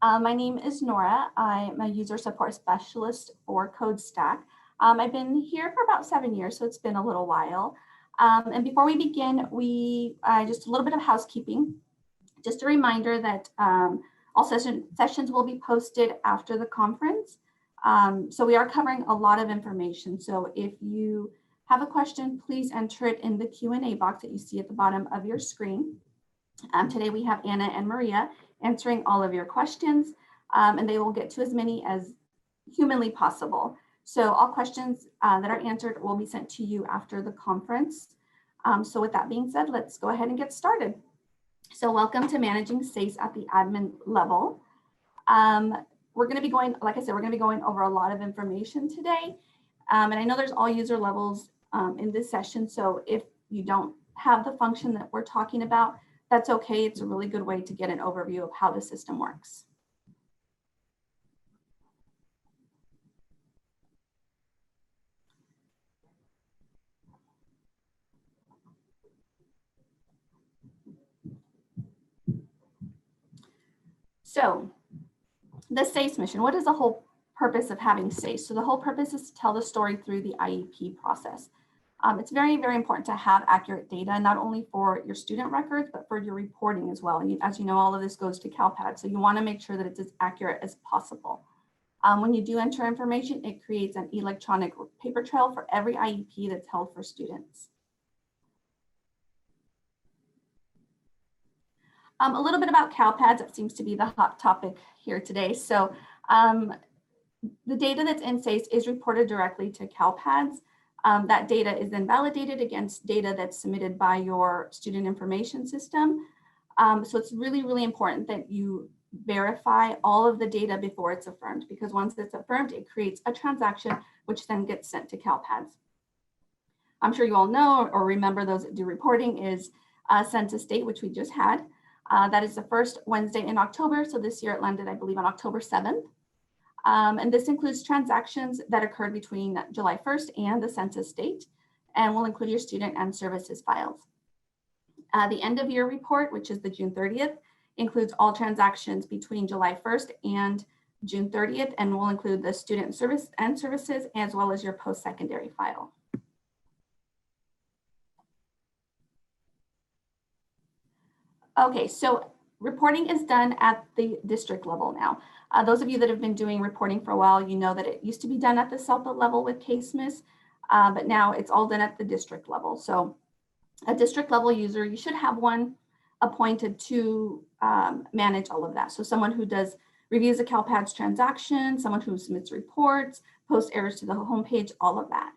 My name is Nora. I'm a user support specialist for CodeStack. I've been here for about 7 years, so it's been a little while. And before we begin, just a little bit of housekeeping. Just a reminder that all sessions will be posted after the conference. So we are covering a lot of information. So if you have a question, please enter it in the Q&A box that you see at the bottom of your screen. Today we have Anna and Maria answering all of your questions, and they will get to as many as humanly possible. So all questions that are answered will be sent to you after the conference. So with that being said, let's go ahead and get started. So welcome to Managing SEIS at the admin level. We're going to be going, like I said, we're going to be going over a lot of information today. And I know there's all user levels in this session. So if you don't have the function that we're talking about, that's okay. It's a really good way to get an overview of how the system works. So the SEIS mission, what is the whole purpose of having SEIS? So the whole purpose is to tell the story through the IEP process. It's very, very important to have accurate data, not only for your student records, but for your reporting as well. And as you know, all of this goes to CalPAD, so you want to make sure that it's as accurate as possible. When you do enter information, it creates an electronic paper trail for every IEP that's held for students. A little bit about CalPADs, that seems to be the hot topic here today. So the data that's in SEIS is reported directly to CalPADs. That data is then validated against data that's submitted by your student information system. So it's really, really important that you verify all of the data before it's affirmed, because once it's affirmed, it creates a transaction, which then gets sent to CalPADs. I'm sure you all know or remember, those that do reporting, is census date, which we just had. That is the first Wednesday in October. So this year it landed, I believe, on October 7th. And this includes transactions that occurred between July 1st and the census date, and will include your student and services files. The end of year report, which is the June 30th, includes all transactions between July 1st and June 30th, and will include the student service and services, as well as your post-secondary file. Okay, so reporting is done at the district level now. Those of you that have been doing reporting for a while, you know that it used to be done at the SELPA level with CaseMIS, but now it's all done at the district level. So a district level user, you should have one appointed to manage all of that. So someone who does reviews the CalPADS transaction, someone who submits reports, posts errors to the homepage, all of that.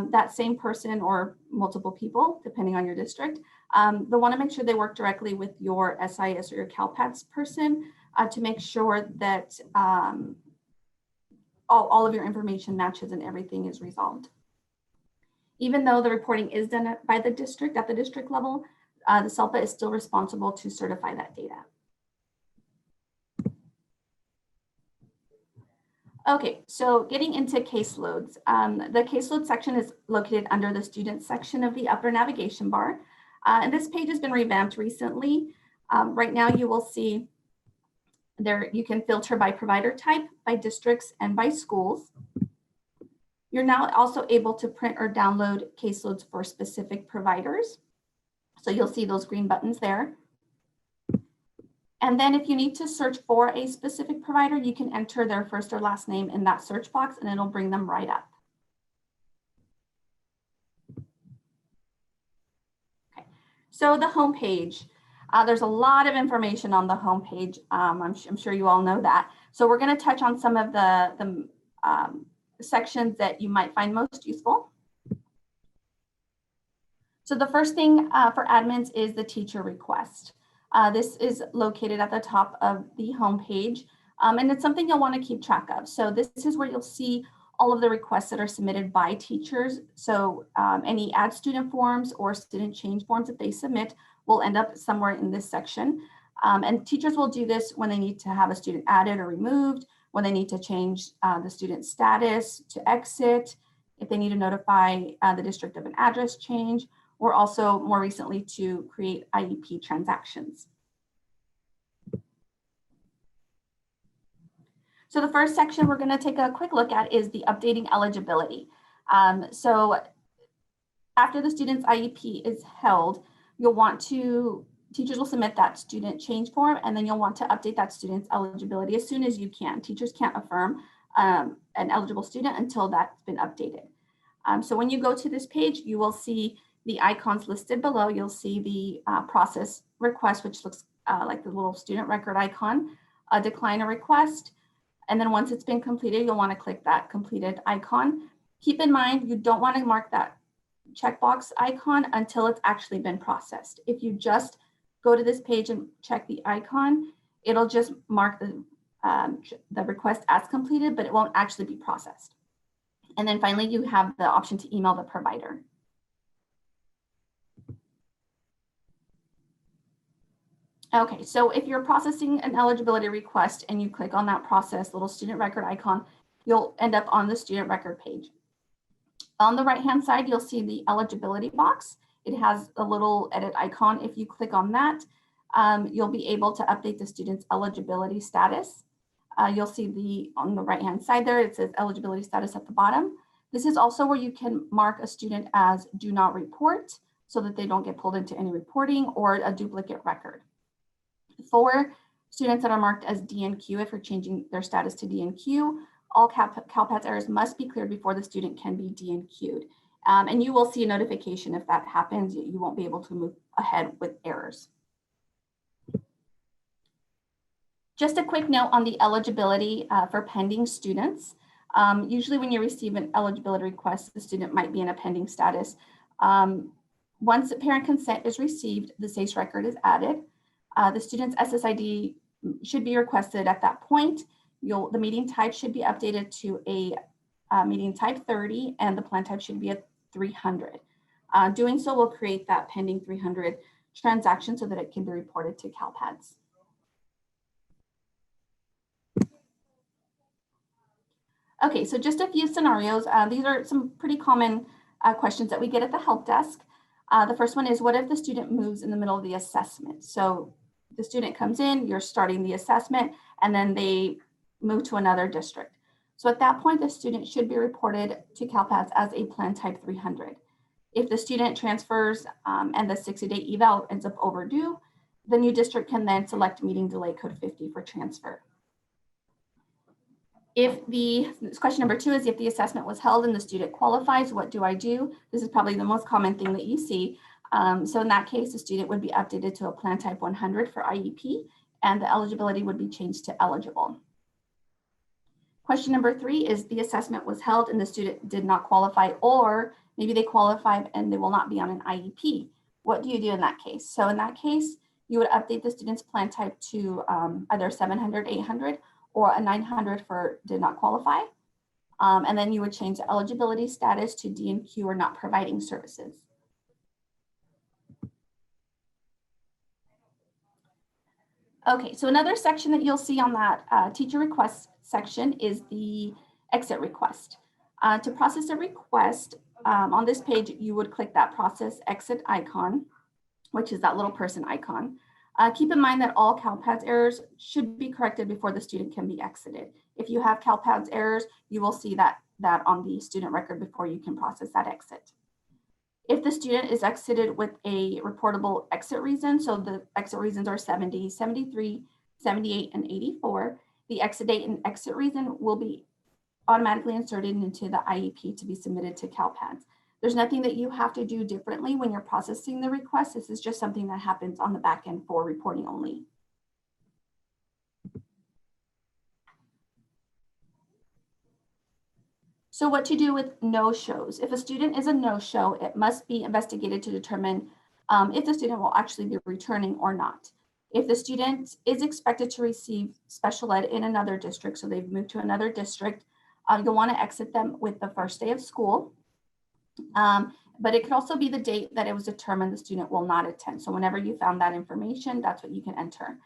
That same person or multiple people, depending on your district, they'll want to make sure they work directly with your SEIS or your CalPADS person to make sure that all of your information matches and everything is resolved. Even though the reporting is done by the district at the district level, the SELPA is still responsible to certify that data. Okay, so getting into caseloads. The caseload section is located under the student section of the upper navigation bar. And this page has been revamped recently. Right now you will see there you can filter by provider type, by districts, and by schools. You're now also able to print or download caseloads for specific providers. So you'll see those green buttons there. And then if you need to search for a specific provider, you can enter their first or last name in that search box and it'll bring them right up. Okay, so the home page. There's a lot of information on the home page. I'm sure you all know that. So we're going to touch on some of the sections that you might find most useful. So the first thing for admins is the teacher request. This is located at the top of the home page, and it's something you'll want to keep track of. So this is where you'll see all of the requests that are submitted by teachers. So any add student forms or student change forms that they submit will end up somewhere in this section. And teachers will do this when they need to have a student added or removed, when they need to change the student status to exit, if they need to notify the district of an address change, or also more recently to create IEP transactions. So the first section we're going to take a quick look at is the updating eligibility. So after the student's IEP is held, teachers will submit that student change form, and then you'll want to update that student's eligibility as soon as you can. Teachers can't affirm an eligible student until that's been updated. So when you go to this page, you will see the icons listed below. You'll see the process request, which looks like the little student record icon, decline a request. And then once it's been completed, you'll want to click that completed icon. Keep in mind, you don't want to mark that checkbox icon until it's actually been processed. If you just go to this page and check the icon, it'll just mark the request as completed, but it won't actually be processed. And then finally, you have the option to email the provider. Okay, so if you're processing an eligibility request and you click on that process little student record icon, you'll end up on the student record page. On the right-hand side, you'll see the eligibility box. It has a little edit icon. If you click on that, you'll be able to update the student's eligibility status. You'll see on the right-hand side there, it says eligibility status at the bottom. This is also where you can mark a student as do not report so that they don't get pulled into any reporting or a duplicate record. For students that are marked as DNQ, if you're changing their status to DNQ, all CalPADS errors must be cleared before the student can be DNQ'd. And you will see a notification if that happens. You won't be able to move ahead with errors. Just a quick note on the eligibility for pending students. Usually when you receive an eligibility request, the student might be in a pending status. Once the parent consent is received, the SEIS record is added. The student's SSID should be requested at that point. The meeting type should be updated to a meeting type 30, and the plan type should be a 300. Doing so will create that pending 300 transaction so that it can be reported to CalPADS. Okay, so just a few scenarios. These are some pretty common questions that we get at the help desk. The first one is, what if the student moves in the middle of the assessment? So the student comes in, you're starting the assessment, and then they move to another district. So at that point, the student should be reported to CalPADS as a plan type 300. If the student transfers and the 60-day eval ends up overdue, the new district can then select meeting delay code 50 for transfer. Question number 2 is, if the assessment was held and the student qualifies, what do I do? This is probably the most common thing that you see. So in that case, the student would be updated to a plan type 100 for IEP, and the eligibility would be changed to eligible. Question number 3 is, the assessment was held and the student did not qualify, or maybe they qualified and they will not be on an IEP. What do you do in that case? So in that case, you would update the student's plan type to either 700, 800, or a 900 for did not qualify. And then you would change the eligibility status to DNQ or not providing services. Okay, so another section that you'll see on that teacher request section is the exit request. To process a request, on this page, you would click that process exit icon, which is that little person icon. Keep in mind that all CalPADS errors should be corrected before the student can be exited. If you have CalPADS errors, you will see that on the student record before you can process that exit. If the student is exited with a reportable exit reason, so the exit reasons are 70, 73, 78, and 84, the exit date and exit reason will be automatically inserted into the IEP to be submitted to CalPADS. There's nothing that you have to do differently when you're processing the request. This is just something that happens on the back end for reporting only. So what to do with no-shows? If a student is a no-show, it must be investigated to determine if the student will actually be returning or not. If the student is expected to receive special ed in another district, so they've moved to another district, you'll want to exit them with the first day of school. But it could also be the date that it was determined the student will not attend. So whenever you found that information, that's what you can enter.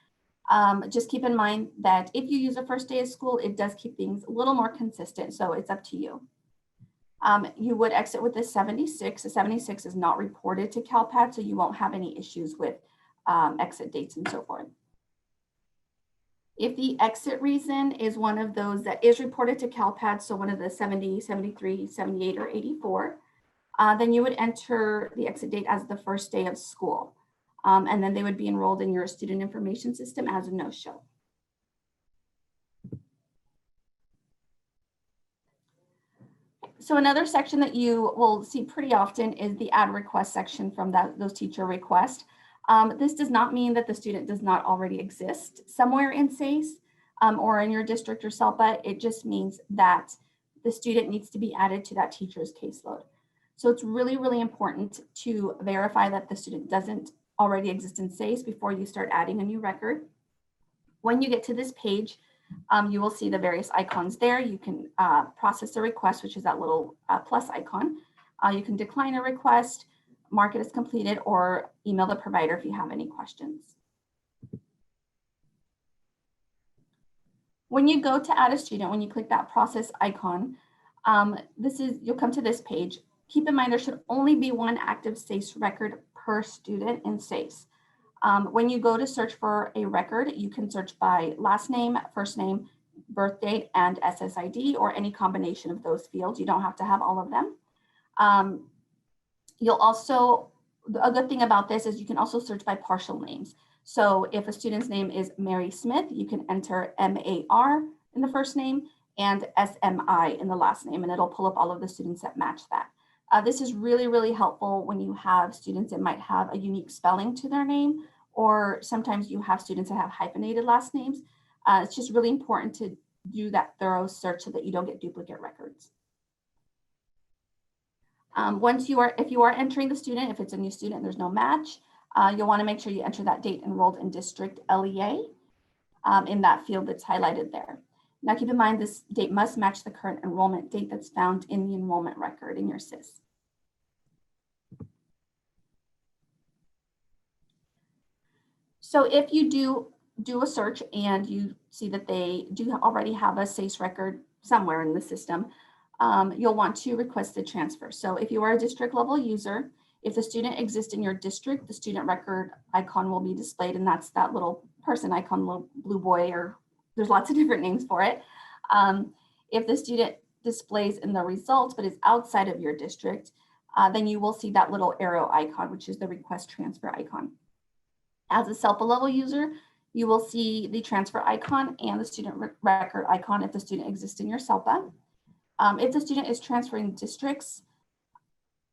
Just keep in mind that if you use a first day of school, it does keep things a little more consistent. So it's up to you. You would exit with a 76. A 76 is not reported to CalPADS, so you won't have any issues with exit dates and so forth. If the exit reason is one of those that is reported to CalPAD, so one of the 70, 73, 78, or 84, then you would enter the exit date as the first day of school. And then they would be enrolled in your student information system as a no-show. So another section that you will see pretty often is the add request section from those teacher requests. This does not mean that the student does not already exist somewhere in SEIS or in your district or SELPA. It just means that the student needs to be added to that teacher's caseload. So it's really, really important to verify that the student doesn't already exist in SEIS before you start adding a new record. When you get to this page, you will see the various icons there. You can process a request, which is that little plus icon. You can decline a request, mark it as completed, or email the provider if you have any questions. When you go to add a student, when you click that process icon, you'll come to this page. Keep in mind there should only be one active SEIS record per student in SEIS. When you go to search for a record, you can search by last name, first name, birth date, and SSID, or any combination of those fields. You don't have to have all of them. You'll also, a good thing about this is you can also search by partial names. So if a student's name is Mary Smith, you can enter M-A-R in the first name and S-M-I in the last name, and it'll pull up all of the students that match that. This is really, really helpful when you have students that might have a unique spelling to their name, or sometimes you have students that have hyphenated last names. It's just really important to do that thorough search so that you don't get duplicate records. If you are entering the student, if it's a new student, there's no match, you'll want to make sure you enter that date enrolled in district LEA in that field that's highlighted there. Now keep in mind this date must match the current enrollment date that's found in the enrollment record in your SIS. So if you do a search and you see that they do already have a SEIS record somewhere in the system, you'll want to request the transfer. So if you are a district level user, if the student exists in your district, the student record icon will be displayed, and that's that little person icon, little blue boy, or there's lots of different names for it. If the student displays in the results but is outside of your district, then you will see that little arrow icon, which is the request transfer icon. As a SELPA level user, you will see the transfer icon and the student record icon if the student exists in your SELPA. If the student is transferring districts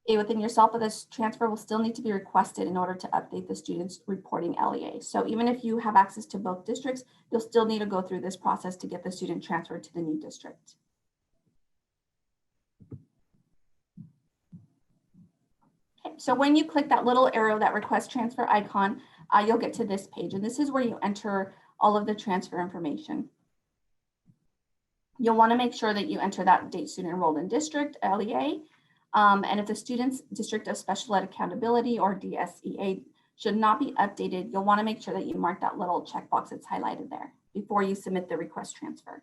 within your SELPA, this transfer will still need to be requested in order to update the student's reporting LEA. So even if you have access to both districts, you'll still need to go through this process to get the student transferred to the new district. Okay, so when you click that little arrow, that request transfer icon, you'll get to this page, and this is where you enter all of the transfer information. You'll want to make sure that you enter that date student enrolled in district, LEA, and if the student's district of special ed accountability or DSEA should not be updated, you'll want to make sure that you mark that little checkbox that's highlighted there before you submit the request transfer.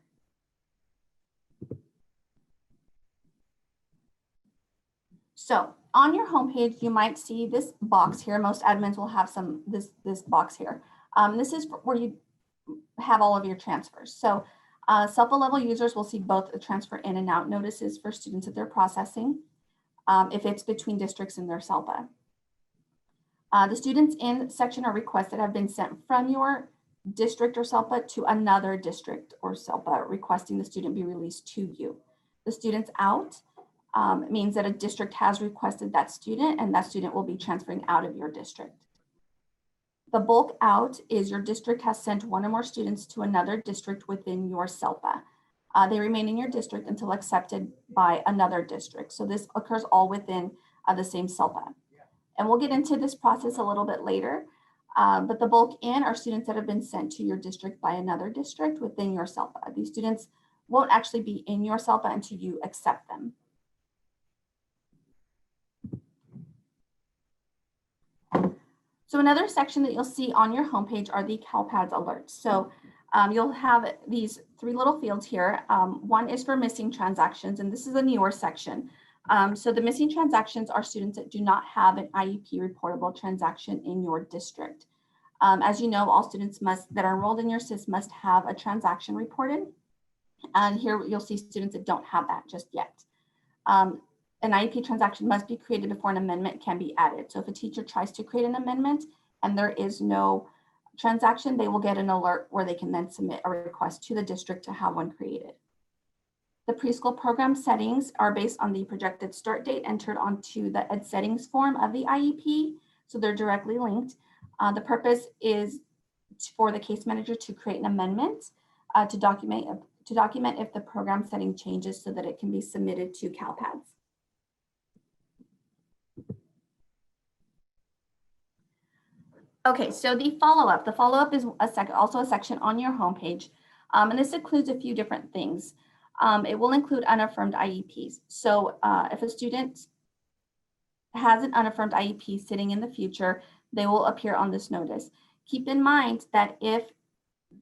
So on your homepage, you might see this box here. Most admins will have this box here. This is where you have all of your transfers. So SELPA level users will see both the transfer in and out notices for students that they're processing, if it's between districts in their SELPA. The students in section are requests that have been sent from your district or SELPA to another district or SELPA requesting the student be released to you. The students out means that a district has requested that student, and that student will be transferring out of your district. The bulk out is your district has sent one or more students to another district within your SELPA. They remain in your district until accepted by another district. So this occurs all within the same SELPA. And we'll get into this process a little bit later, but the bulk in are students that have been sent to your district by another district within your SELPA. These students won't actually be in your SELPA until you accept them. So another section that you'll see on your homepage are the CalPADS alerts. So you'll have these three little fields here. One is for missing transactions, and this is a newer section. So the missing transactions are students that do not have an IEP reportable transaction in your district. As you know, all students that are enrolled in your SEIS must have a transaction reported. And here you'll see students that don't have that just yet. An IEP transaction must be created before an amendment can be added. So if a teacher tries to create an amendment and there is no transaction, they will get an alert where they can then submit a request to the district to have one created. The preschool program settings are based on the projected start date entered onto the Ed settings form of the IEP. So they're directly linked. The purpose is for the case manager to create an amendment to document if the program setting changes so that it can be submitted to CalPADS. Okay, so the follow-up is also a section on your homepage, and this includes a few different things. It will include unaffirmed IEPs. So if a student has an unaffirmed IEP sitting in the future, they will appear on this notice. Keep in mind that if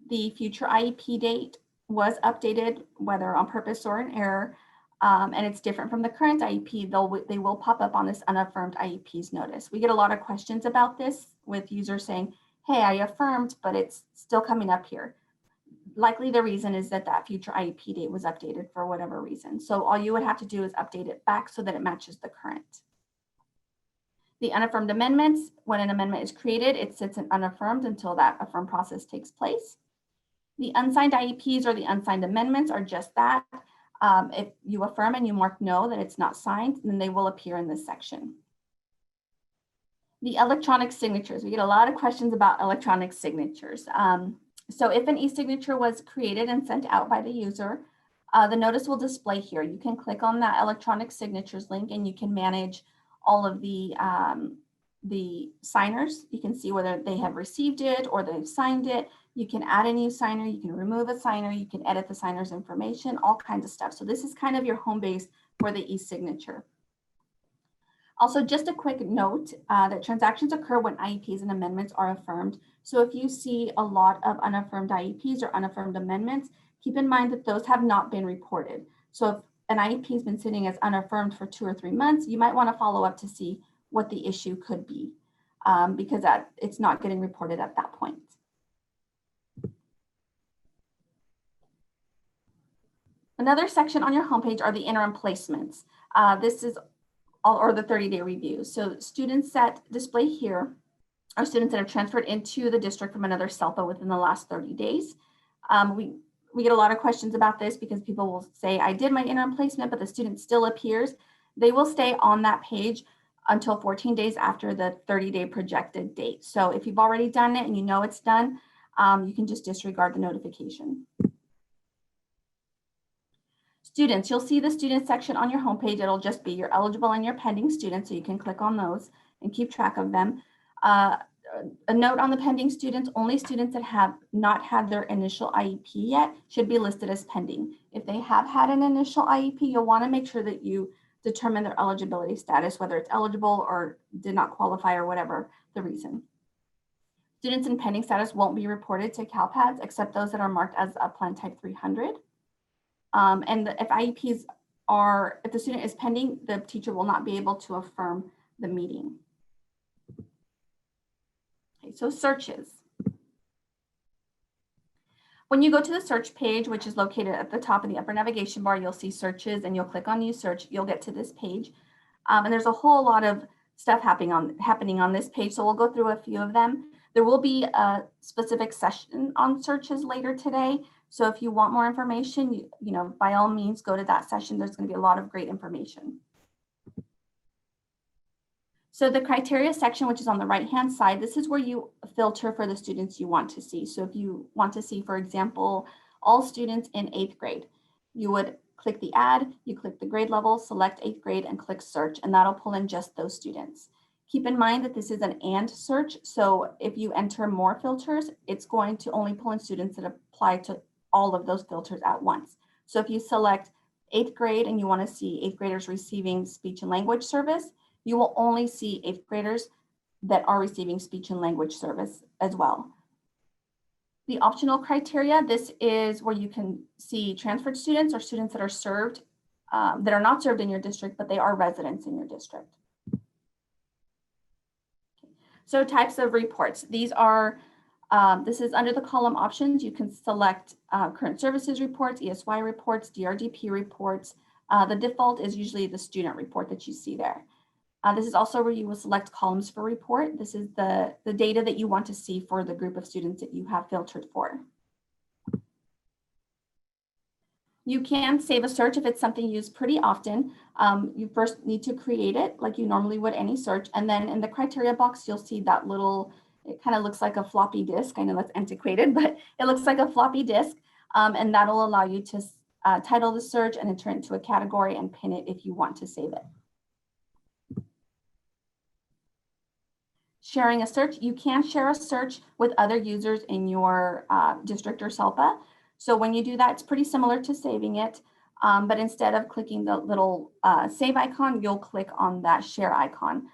the future IEP date was updated, whether on purpose or in error, and it's different from the current IEP, they will pop up on this unaffirmed IEPs notice. We get a lot of questions about this with users saying, hey, I affirmed, but it's still coming up here. Likely the reason is that that future IEP date was updated for whatever reason. So all you would have to do is update it back so that it matches the current. The unaffirmed amendments, when an amendment is created, it sits in unaffirmed until that affirm process takes place. The unsigned IEPs or the unsigned amendments are just that. If you affirm and you mark no that it's not signed, then they will appear in this section. The electronic signatures. We get a lot of questions about electronic signatures. So if an e-signature was created and sent out by the user, the notice will display here. You can click on that electronic signatures link and you can manage all of the signers. You can see whether they have received it or they've signed it. You can add a new signer, you can remove a signer, you can edit the signer's information, all kinds of stuff. So this is kind of your home base for the e-signature. Also, just a quick note that transactions occur when IEPs and amendments are affirmed. So if you see a lot of unaffirmed IEPs or unaffirmed amendments, keep in mind that those have not been reported. So if an IEP has been sitting as unaffirmed for 2 or 3 months, you might want to follow up to see what the issue could be because it's not getting reported at that point. Another section on your homepage are the interim placements. This is or the 30-day review. So students that display here are students that have transferred into the district from another CELPA within the last 30 days. We get a lot of questions about this because people will say, I did my interim placement, but the student still appears. They will stay on that page until 14 days after the 30-day projected date. So if you've already done it and you know it's done, you can just disregard the notification. Students, you'll see the student section on your homepage. It'll just be your eligible and your pending students, so you can click on those and keep track of them. A note on the pending students, only students that have not had their initial IEP yet should be listed as pending. If they have had an initial IEP, you'll want to make sure that you determine their eligibility status, whether it's eligible or did not qualify or whatever the reason. Students in pending status won't be reported to CalPADS except those that are marked as a plan type 300. And if IEPs are, if the student is pending, the teacher will not be able to affirm the meeting. Okay, so searches. When you go to the search page, which is located at the top of the upper navigation bar, you'll see searches and you'll click on new search, you'll get to this page. And there's a whole lot of stuff happening on this page. So we'll go through a few of them. There will be a specific session on searches later today. So if you want more information, you know, by all means, go to that session. There's going to be a lot of great information. So the criteria section, which is on the right-hand side, this is where you filter for the students you want to see. So if you want to see, for example, all students in 8th grade, you would click the add, you click the grade level, select 8th grade and click search, and that'll pull in just those students. Keep in mind that this is an and search. So if you enter more filters, it's going to only pull in students that apply to all of those filters at once. So if you select 8th grade and you want to see 8th graders receiving speech and language service, you will only see 8th graders that are receiving speech and language service as well. The optional criteria, this is where you can see transferred students or students that are served, that are not served in your district, but they are residents in your district. So types of reports. These are This is under the column options. You can select current services reports, ESY reports, DRDP reports. The default is usually the student report that you see there. This is also where you will select columns for report. This is the data that you want to see for the group of students that you have filtered for. You can save a search if it's something used pretty often. You first need to create it like you normally would any search. And then in the criteria box, you'll see that little, it kind of looks like a floppy disk. I know that's antiquated, but it looks like a floppy disk. And that'll allow you to title the search and enter it into a category and pin it if you want to save it. Sharing a search, you can share a search with other users in your district or SELPA. So when you do that, it's pretty similar to saving it, but instead of clicking the little save icon, you'll click on that share icon.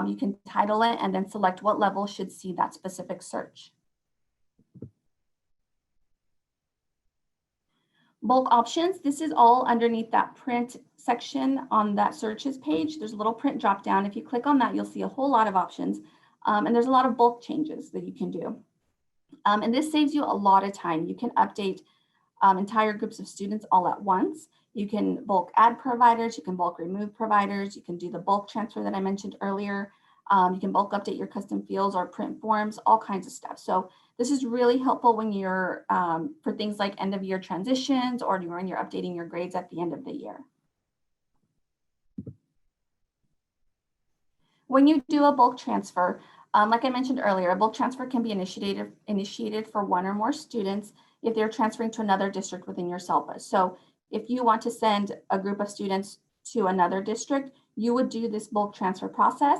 You can title it and then select what level should see that specific search. Bulk options, this is all underneath that print section on that searches page. There's a little print drop down. If you click on that, you'll see a whole lot of options. And there's a lot of bulk changes that you can do. And this saves you a lot of time. You can update entire groups of students all at once. You can bulk add providers, you can bulk remove providers, you can do the bulk transfer that I mentioned earlier. You can bulk update your custom fields or print forms, all kinds of stuff. So this is really helpful when you're for things like end of year transitions or when you're updating your grades at the end of the year. When you do a bulk transfer, like I mentioned earlier, a bulk transfer can be initiated for one or more students if they're transferring to another district within your SELPA. So if you want to send a group of students to another district, you would do this bulk transfer process,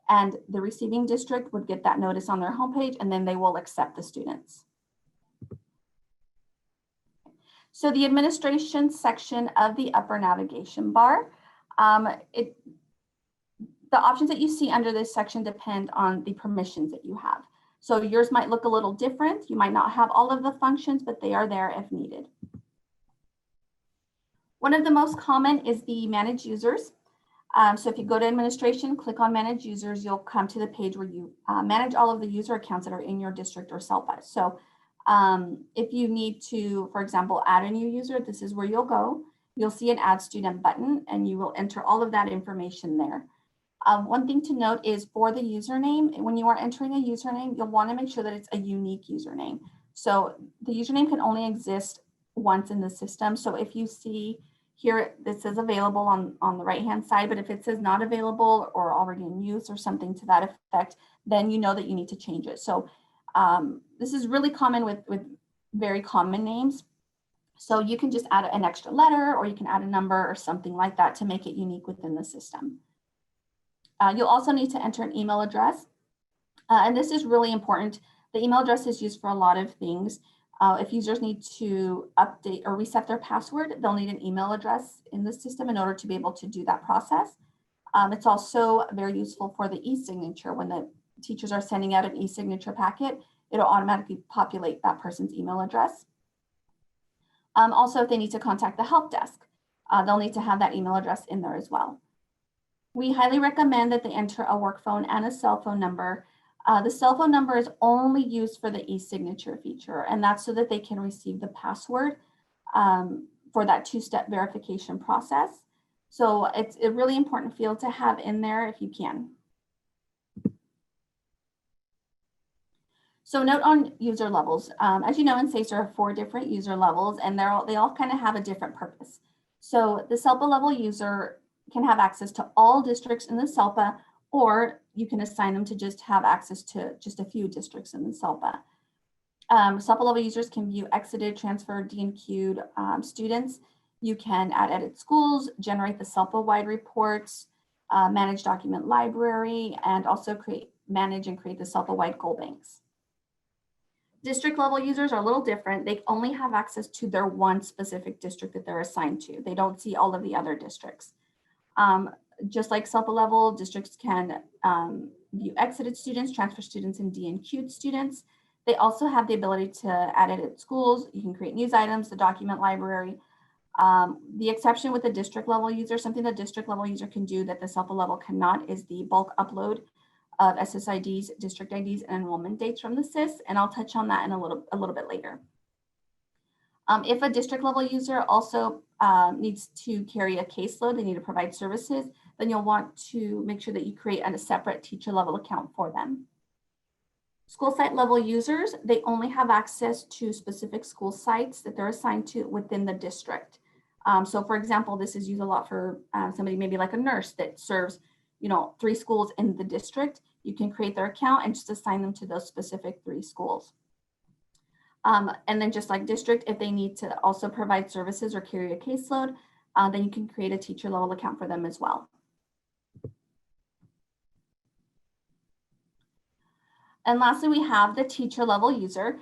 and the receiving district would get that notice on their homepage, and then they will accept the students. So the administration section of the upper navigation bar, the options that you see under this section depend on the permissions that you have. So yours might look a little different. You might not have all of the functions, but they are there if needed. One of the most common is the manage users. So if you go to administration, click on manage users, you'll come to the page where you manage all of the user accounts that are in your district or SELPA. So if you need to, for example, add a new user, this is where you'll go. You'll see an add student button and you will enter all of that information there. One thing to note is for the username, when you are entering a username, you'll want to make sure that it's a unique username. So the username can only exist once in the system. So if you see here, this says available on the right-hand side, but if it says not available or already in use or something to that effect, then you know that you need to change it. So this is really common with very common names. So you can just add an extra letter or you can add a number or something like that to make it unique within the system. You'll also need to enter an email address. And this is really important. The email address is used for a lot of things. If users need to update or reset their password, they'll need an email address in the system in order to be able to do that process. It's also very useful for the e-signature. When the teachers are sending out an e-signature packet, it'll automatically populate that person's email address. Also, if they need to contact the help desk, they'll need to have that email address in there as well. We highly recommend that they enter a work phone and a cell phone number. The cell phone number is only used for the e-signature feature, and that's so that they can receive the password for that two-step verification process. So it's a really important field to have in there if you can. So note on user levels. As you know, in SEIS there are 4 different user levels, and they all kind of have a different purpose. So the SELPA level user can have access to all districts in the SELPA, or you can assign them to just have access to just a few districts in the SELPA. SELPA level users can view exited, transferred, D&Q'd students. You can add edit schools, generate the SELPA-wide reports, manage document library, and also manage and create the SELPA-wide goal banks. District level users are a little different. They only have access to their one specific district that they're assigned to. They don't see all of the other districts. Just like SELPA level, districts can view exited students, transfer students, and D&Q'd students. They also have the ability to add edit schools. You can create news items, the document library. The exception with the district level user, something the district level user can do that the SELPA level cannot, is the bulk upload of SSIDs, district IDs, and enrollment dates from the SEIS, and I'll touch on that in a little bit later. If a district level user also needs to carry a caseload, they need to provide services, then you'll want to make sure that you create a separate teacher level account for them. School site level users, they only have access to specific school sites that they're assigned to within the district. So for example, this is used a lot for somebody maybe like a nurse that serves 3 schools in the district. You can create their account and just assign them to those specific 3 schools. And then just like district, if they need to also provide services or carry a caseload, then you can create a teacher level account for them as well. And lastly, we have the teacher level user.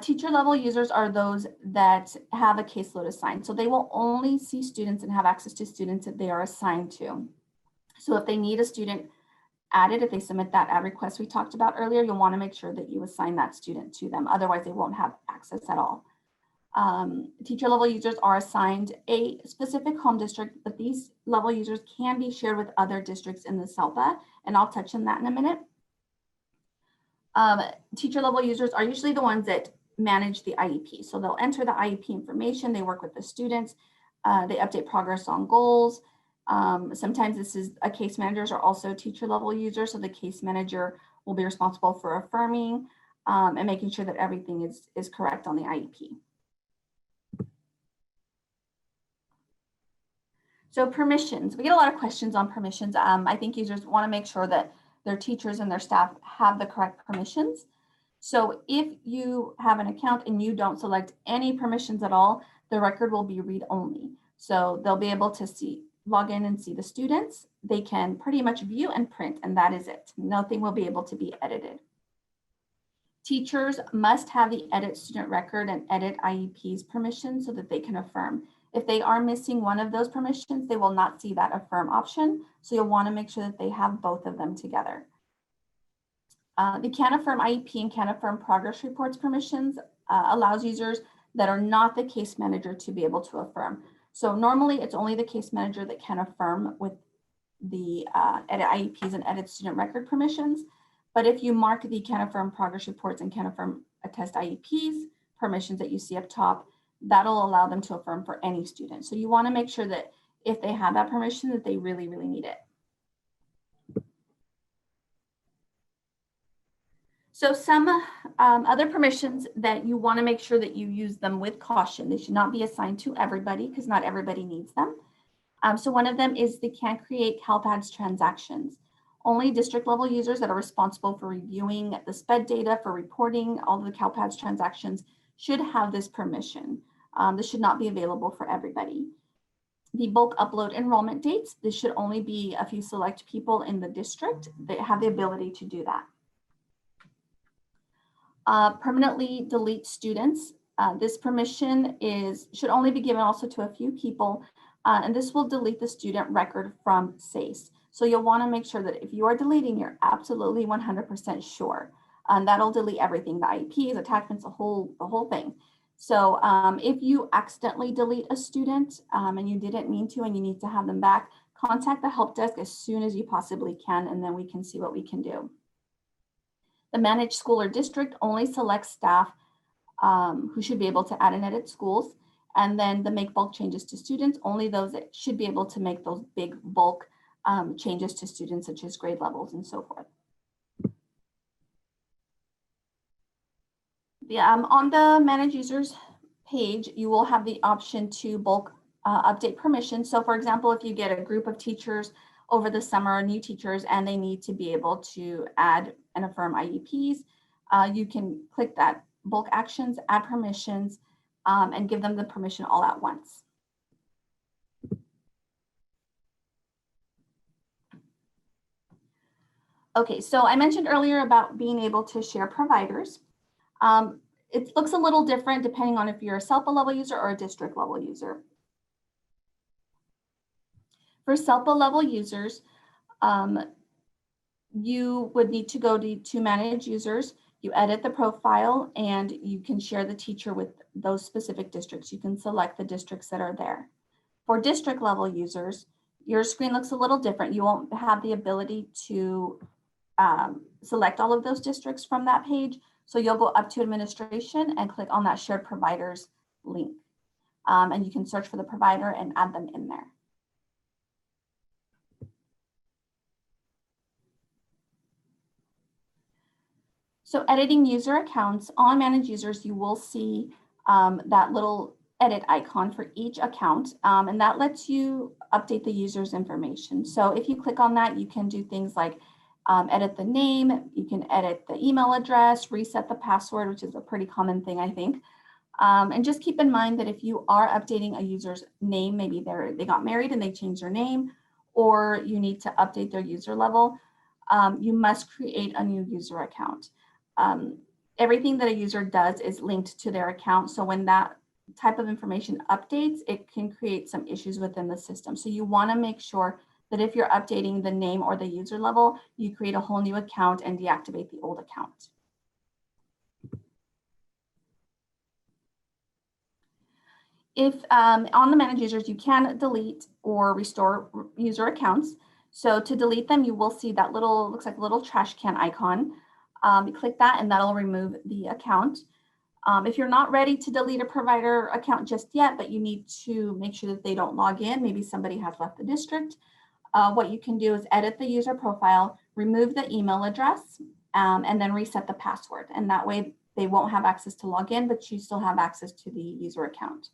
Teacher level users are those that have a caseload assigned. So they will only see students and have access to students that they are assigned to. So if they need a student added, if they submit that ad request we talked about earlier, you'll want to make sure that you assign that student to them. Otherwise, they won't have access at all. Teacher level users are assigned a specific home district, but these level users can be shared with other districts in the SELPA, and I'll touch on that in a minute. Teacher level users are usually the ones that manage the IEP. So they'll enter the IEP information, they work with the students, they update progress on goals. Sometimes this is case managers are also teacher level users. So the case manager will be responsible for affirming and making sure that everything is correct on the IEP. So permissions, we get a lot of questions on permissions. I think users want to make sure that their teachers and their staff have the correct permissions. So if you have an account and you don't select any permissions at all, the record will be read only. So they'll be able to log in and see the students. They can pretty much view and print, and that is it. Nothing will be able to be edited. Teachers must have the edit student record and edit IEPs permission so that they can affirm. If they are missing one of those permissions, they will not see that affirm option. So you'll want to make sure that they have both of them together. The Can Affirm IEP and Can Affirm Progress Reports permissions allows users that are not the case manager to be able to affirm. So normally it's only the case manager that can affirm with the edit IEPs and edit student record permissions. But if you mark the Can Affirm Progress Reports and Can Affirm Attest IEPs permissions that you see up top, that'll allow them to affirm for any student. So you want to make sure that if they have that permission, that they really, really need it. So some other permissions that you want to make sure that you use them with caution. They should not be assigned to everybody because not everybody needs them. So one of them is the Can Create CalPADS transactions. Only district level users that are responsible for reviewing the SPED data for reporting all of the CalPADS transactions should have this permission. This should not be available for everybody. The bulk upload enrollment dates, this should only be a few select people in the district that have the ability to do that. Permanently delete students. This permission should only be given also to a few people, and this will delete the student record from SEIS. So you'll want to make sure that if you are deleting, you're absolutely 100% sure. That'll delete everything, the IEPs, attachments, the whole thing. So if you accidentally delete a student and you didn't mean to and you need to have them back, contact the help desk as soon as you possibly can, and then we can see what we can do. The managed school or district only selects staff who should be able to add and edit schools. And then the make bulk changes to students, only those that should be able to make those big bulk changes to students, such as grade levels and so forth. On the manage users page, you will have the option to bulk update permissions. So for example, if you get a group of teachers over the summer, new teachers, and they need to be able to add and affirm IEPs, you can click that bulk actions, add permissions, and give them the permission all at once. Okay, so I mentioned earlier about being able to share providers. It looks a little different depending on if you're a SELPA level user or a district level user. For SELPA level users, you would need to go to manage users, you edit the profile, and you can share the teacher with those specific districts. You can select the districts that are there. For district level users, your screen looks a little different. You won't have the ability to select all of those districts from that page. So you'll go up to administration and click on that shared providers link. And you can search for the provider and add them in there. So editing user accounts, on manage users, you will see that little edit icon for each account, and that lets you update the user's information. So if you click on that, you can do things like edit the name, you can edit the email address, reset the password, which is a pretty common thing, I think. And just keep in mind that if you are updating a user's name, maybe they got married and they changed their name, or you need to update their user level, you must create a new user account. Everything that a user does is linked to their account. So when that type of information updates, it can create some issues within the system. So you want to make sure that if you're updating the name or the user level, you create a whole new account and deactivate the old account. If on the manage users, you can delete or restore user accounts. So to delete them, you will see that little, looks like a little trash can icon. You click that and that'll remove the account. If you're not ready to delete a provider account just yet, but you need to make sure that they don't log in, maybe somebody has left the district, what you can do is edit the user profile, remove the email address, and then reset the password. And that way they won't have access to log in, but you still have access to the user account.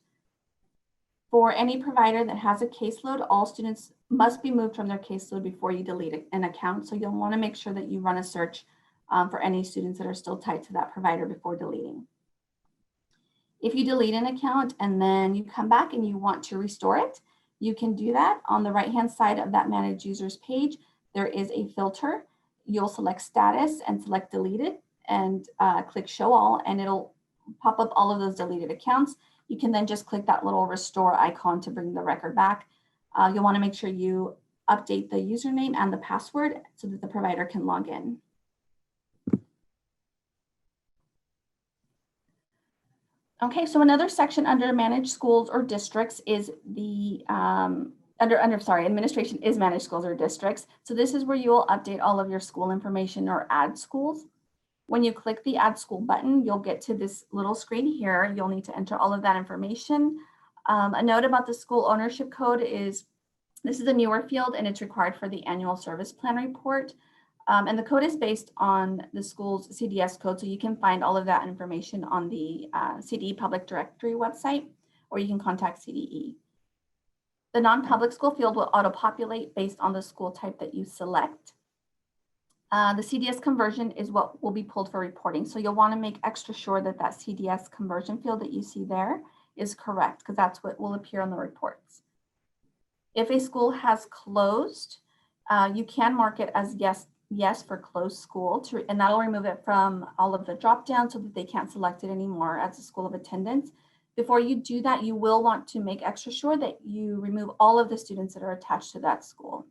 For any provider that has a caseload, all students must be moved from their caseload before you delete an account. So you'll want to make sure that you run a search for any students that are still tied to that provider before deleting. If you delete an account and then you come back and you want to restore it, you can do that. On the right-hand side of that Manage Users page, there is a filter. You'll select Status and select Deleted and click Show All, and it'll pop up all of those deleted accounts. You can then just click that little restore icon to bring the record back. You'll want to make sure you update the username and the password so that the provider can log in. Okay, so another section under managed schools or districts is the, administration is managed schools or districts. So this is where you will update all of your school information or add schools. When you click the add school button, you'll get to this little screen here. You'll need to enter all of that information. A note about the school ownership code is, this is a newer field and it's required for the annual service plan report. And the code is based on the school's CDS code. So you can find all of that information on the CDE public directory website, or you can contact CDE. The non-public school field will auto-populate based on the school type that you select. The CDS conversion is what will be pulled for reporting. So you'll want to make extra sure that that CDS conversion field that you see there is correct, because that's what will appear on the reports. If a school has closed, you can mark it as yes for closed school, and that'll remove it from all of the drop down so that they can't select it anymore as a school of attendance. Before you do that, you will want to make extra sure that you remove all of the students that are attached to that school.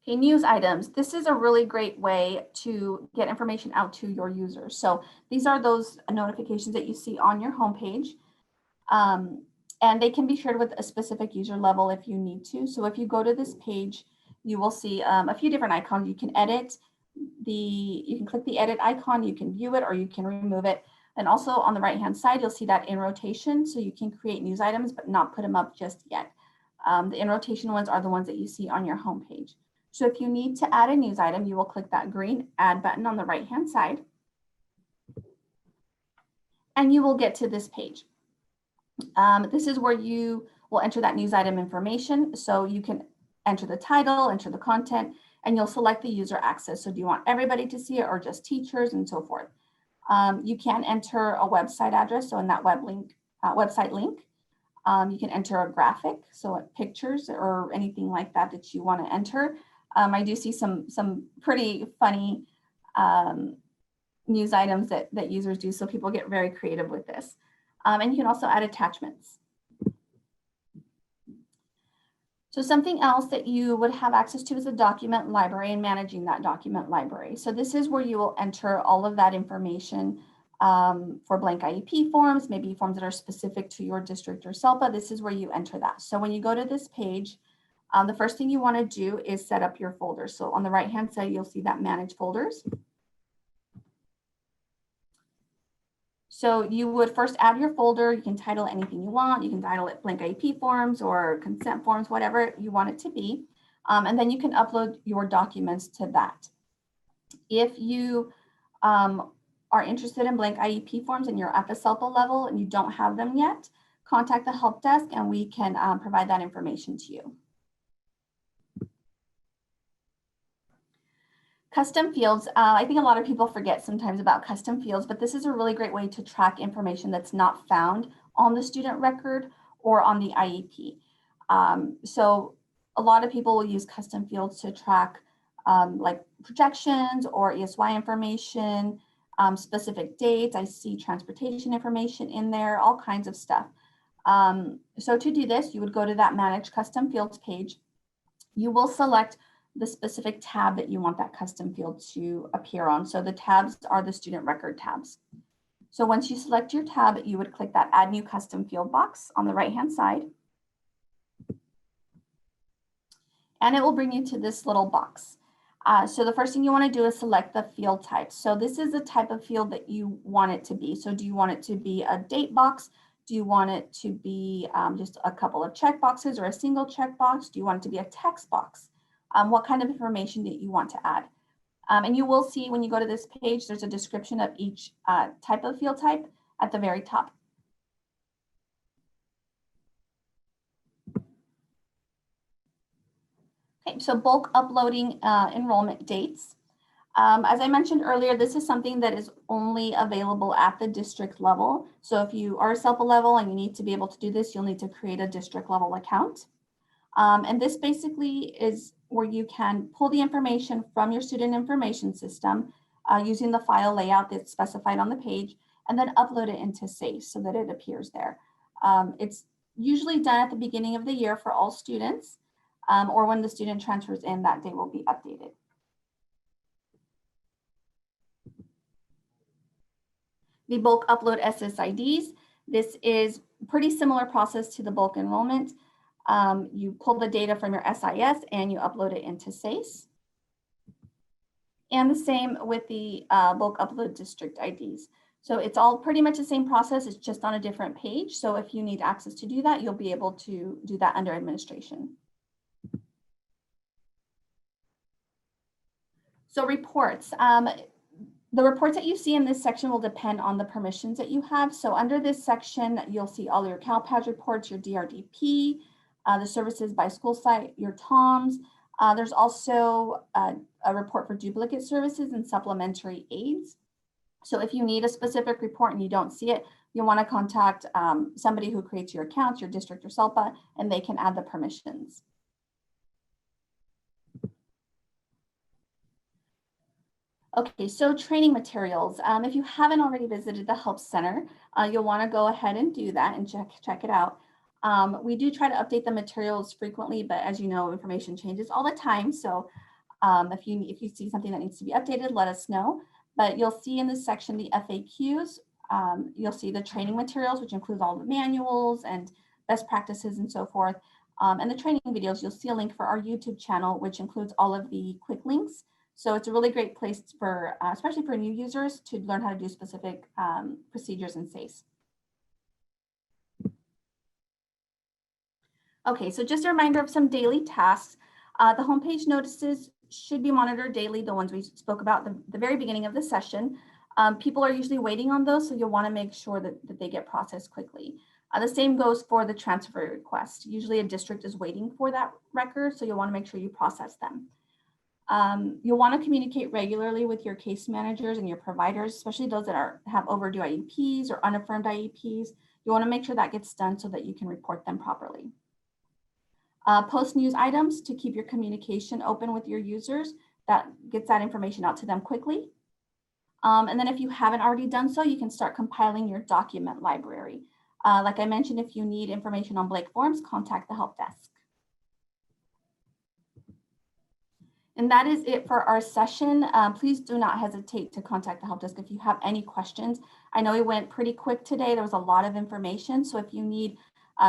Okay, news items. This is a really great way to get information out to your users. So these are those notifications that you see on your homepage. And they can be shared with a specific user level if you need to. So if you go to this page, you will see a few different icons. You can edit you can click the edit icon, you can view it, or you can remove it. And also on the right-hand side, you'll see that in rotation. So you can create news items, but not put them up just yet. The in rotation ones are the ones that you see on your homepage. So if you need to add a news item, you will click that green add button on the right-hand side. And you will get to this page. This is where you will enter that news item information. So you can enter the title, enter the content, and you'll select the user access. So do you want everybody to see it or just teachers and so forth? You can enter a website address. So in that website link, you can enter a graphic, so pictures or anything like that that you want to enter. I do see some pretty funny news items that users do, so people get very creative with this. And you can also add attachments. So something else that you would have access to is a document library and managing that document library. So this is where you will enter all of that information for blank IEP forms, maybe forms that are specific to your district or SELPA. This is where you enter that. So when you go to this page, The first thing you want to do is set up your folder. So on the right-hand side, you'll see that manage folders. So you would first add your folder. You can title it anything you want. You can title it blank IEP forms or consent forms, whatever you want it to be. And then you can upload your documents to that. If you are interested in blank IEP forms and you're at the SELPA level and you don't have them yet, contact the help desk and we can provide that information to you. Custom fields, I think a lot of people forget sometimes about custom fields, but this is a really great way to track information that's not found on the student record or on the IEP. So a lot of people will use custom fields to track like projections or ESY information, specific dates. I see transportation information in there, all kinds of stuff. So to do this, you would go to that Manage Custom Fields page. You will select the specific tab that you want that custom field to appear on. So the tabs are the student record tabs. So once you select your tab, you would click that Add New Custom Field box on the right-hand side. And it will bring you to this little box. So the first thing you want to do is select the field type. So this is the type of field that you want it to be. So do you want it to be a date box? Do you want it to be just a couple of check boxes or a single check box? Do you want it to be a text box? What kind of information that you want to add? And you will see when you go to this page, there's a description of each type of field type at the very top. Okay, so bulk uploading enrollment dates. As I mentioned earlier, this is something that is only available at the district level. So if you are a SELPA level and you need to be able to do this, you'll need to create a district level account. And this basically is where you can pull the information from your student information system using the file layout that's specified on the page, and then upload it into SEIS so that it appears there. It's usually done at the beginning of the year for all students, or when the student transfers in, that day will be updated. The bulk upload SSIDs. This is pretty similar process to the bulk enrollment. You pull the data from your SIS and you upload it into SEIS. And the same with the bulk upload district IDs. So it's all pretty much the same process, it's just on a different page. So if you need access to do that, you'll be able to do that under administration. So reports. The reports that you see in this section will depend on the permissions that you have. So under this section, you'll see all your CalPADS reports, your DRDP, the services by school site, your TOMS. There's also a report for duplicate services and supplementary aids. So if you need a specific report and you don't see it, you'll want to contact somebody who creates your accounts, your district or SELPA, and they can add the permissions. Okay, so training materials. If you haven't already visited the Help Center, you'll want to go ahead and do that and check it out. We do try to update the materials frequently, but as you know, information changes all the time. So if you see something that needs to be updated, let us know. But you'll see in this section the FAQs. You'll see the training materials, which includes all the manuals and best practices and so forth. And the training videos, you'll see a link for our YouTube channel, which includes all of the quick links. So it's a really great place for, especially for new users, to learn how to do specific procedures in SEIS. Okay, so just a reminder of some daily tasks. The homepage notices should be monitored daily, the ones we spoke about at the very beginning of the session. People are usually waiting on those, so you'll want to make sure that they get processed quickly. The same goes for the transfer request. Usually a district is waiting for that record, so you'll want to make sure you process them. You'll want to communicate regularly with your case managers and your providers, especially those that have overdue IEPs or unaffirmed IEPs. You want to make sure that gets done so that you can report them properly. Post news items to keep your communication open with your users. That gets that information out to them quickly. And then if you haven't already done so, you can start compiling your document library. Like I mentioned, if you need information on blank forms, contact the help desk. And that is it for our session. Please do not hesitate to contact the help desk if you have any questions. I know we went pretty quick today. There was a lot of information. So if you need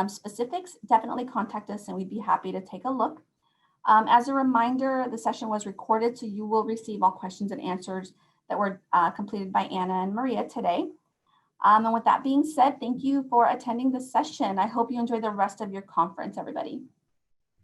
specifics, definitely contact us and we'd be happy to take a look. As a reminder, the session was recorded, so you will receive all questions and answers that were completed by Anna and Maria today. And with that being said, thank you for attending this session. I hope you enjoy the rest of your conference, everybody.